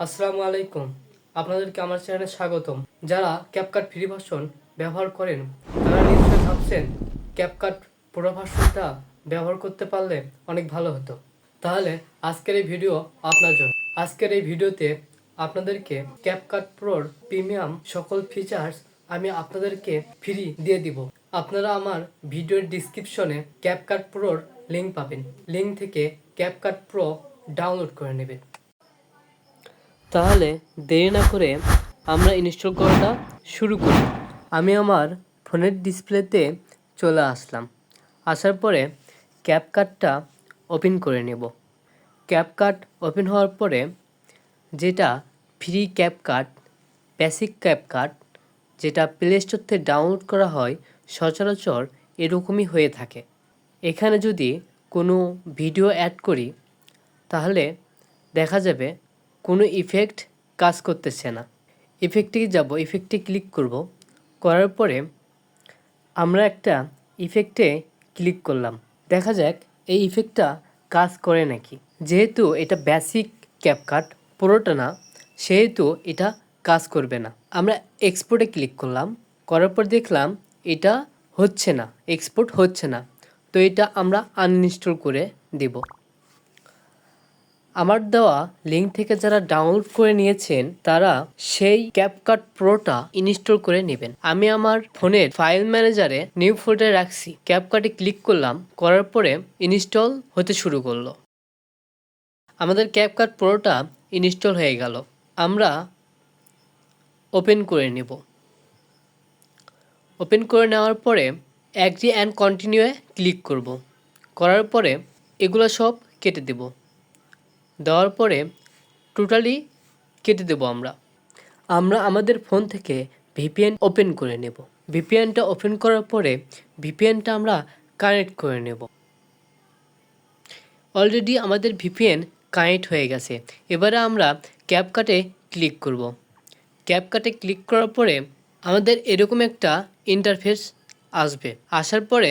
আসসালামু আলাইকুম। আপনাদেরকে আমার চ্যানেলে স্বাগতম। যারা ক্যাপকাট ফ্রি ভার্সন ব্যবহার করেন তারা নিশ্চয়ই ভাবছেন ক্যাপকাট প্রো ভার্সনটা ব্যবহার করতে পারলে অনেক ভালো হতো। তাহলে আজকের এই ভিডিও আপনার জন্য। আজকের এই ভিডিওতে আপনাদেরকে ক্যাপকাট প্রোর প্রিমিয়াম সকল ফিচার্স আমি আপনাদেরকে ফ্রি দিয়ে দিব। আপনারা আমার ভিডিওর ডিসক্রিপশনে ক্যাপকাট প্রোর লিঙ্ক পাবেন। লিঙ্ক থেকে ক্যাপকাট প্রো ডাউনলোড করে নেবেন। তাহলে দেরি না করে আমরা ইনস্টল করাটা শুরু করি। আমি আমার ফোনের ডিসপ্লেতে চলে আসলাম। আসার পরে ক্যাপকাটটা ওপেন করে নেব। ক্যাপকাট ওপেন হওয়ার পরে যেটা ফ্রি ক্যাপকাট, বেসিক ক্যাপকাট, যেটা প্লে স্টোর থেকে ডাউনলোড করা হয় সচরাচর এরকমই হয়ে থাকে। এখানে যদি কোনো ভিডিও অ্যাড করি তাহলে দেখা যাবে কোনো ইফেক্ট কাজ করতেছে না। ইফেক্টে যাব, ইফেক্টে ক্লিক করব। করার পরে আমরা একটা ইফেক্টে ক্লিক করলাম। দেখা যাক এই ইফেক্টটা কাজ করে নাকি। যেহেতু এটা বেসিক ক্যাপকাট, পুরোটা না, সেহেতু এটা কাজ করবে না। আমরা এক্সপোর্টে ক্লিক করলাম। করার পর দেখলাম এটা হচ্ছে না, এক্সপোর্ট হচ্ছে না। তো এটা আমরা আনইনস্টল করে দেব। আমার দেওয়া লিঙ্ক থেকে যারা ডাউনলোড করে নিয়েছেন তারা সেই ক্যাপকাট প্রোটা ইনস্টল করে নেবেন। আমি আমার ফোনের ফাইল ম্যানেজারে নিউ ফোল্ডারে রাখছি। ক্যাপকাটে ক্লিক করলাম, করার পরে ইনস্টল হতে শুরু করলো। আমাদের ক্যাপকাট প্রোটা ইনস্টল হয়ে গেল। আমরা ওপেন করে নেব। ওপেন করে নেওয়ার পরে অ্যাগ্রি অ্যান্ড কন্টিনিউয়ে ক্লিক করব। করার পরে এগুলো সব কেটে দেব। দেওয়ার পরে টোটালি কেটে দেব। আমরা আমাদের ফোন থেকে ভিপিএন ওপেন করে নেব। ভিপিএনটা ওপেন করার পরে ভিপিএনটা আমরা কানেক্ট করে নেব। অলরেডি আমাদের ভিপিএন কানেক্ট হয়ে গেছে। এবারে আমরা ক্যাপকাটে ক্লিক করব। ক্যাপকাটে ক্লিক করার পরে আমাদের এরকম একটা ইন্টারফেস আসবে। আসার পরে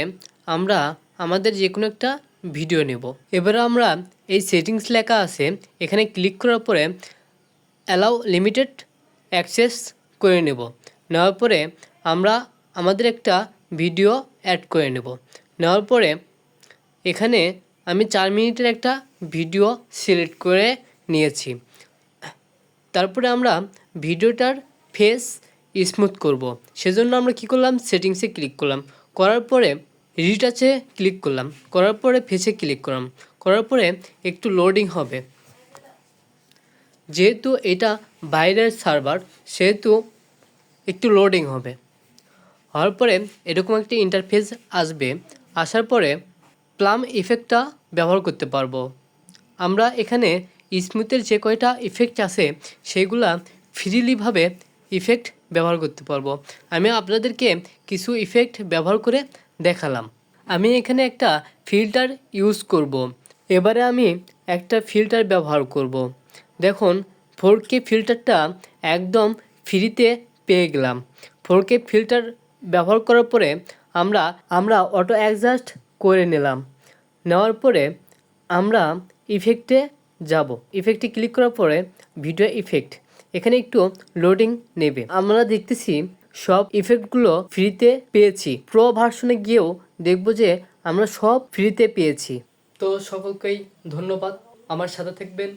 আমরা আমাদের যে কোনো একটা ভিডিও নেব। এবারে আমরা এই সেটিংস লেখা আছে, এখানে ক্লিক করার পরে অ্যালাউ লিমিটেড অ্যাক্সেস করে নেব। নেওয়ার পরে আমরা আমাদের একটা ভিডিও অ্যাড করে নেব। নেওয়ার পরে এখানে আমি 4 মিনিটের একটা ভিডিও সিলেক্ট করে নিয়েছি। তারপরে আমরা ভিডিওটার ফেস স্মুথ করব। সেজন্য আমরা কি করলাম, সেটিংসে ক্লিক করলাম। করার পরে রিটাচে ক্লিক করলাম। করার পরে ফেসে ক্লিক করলাম। করার পরে একটু লোডিং হবে। যেহেতু এটা বাইরের সার্ভার সেহেতু একটু লোডিং হবে। হওয়ার পরে এরকম একটা ইন্টারফেস আসবে। আসার পরে প্লাম ইফেক্টটা ব্যবহার করতে পারবো। আমরা এখানে স্মুথের যে কয়টা ইফেক্ট আছে সেগুলা ফ্রিলিভাবে ইফেক্ট ব্যবহার করতে পারবো। আমি আপনাদেরকে কিছু ইফেক্ট ব্যবহার করে দেখালাম। আমি এখানে একটা ফিল্টার ইউজ করব। এবারে আমি একটা ফিল্টার ব্যবহার করব। দেখুন 4K ফিল্টারটা একদম ফ্রিতে পেয়ে গেলাম। 4K ফিল্টার ব্যবহার করার পরে আমরা অটো অ্যাডজাস্ট করে নিলাম। নেওয়ার পরে আমরা ইফেক্টে যাব। ইফেক্টে ক্লিক করার পরে ভিডিও ইফেক্ট, এখানে একটু লোডিং নেবে। আমরা দেখতেছি সব ইফেক্টগুলো ফ্রিতে পেয়েছি। প্রো ভার্সনে গিয়েও দেখব যে আমরা সব ফ্রিতে পেয়েছি। তো সকলকেই ধন্যবাদ, আমার সাথে থাকবেন।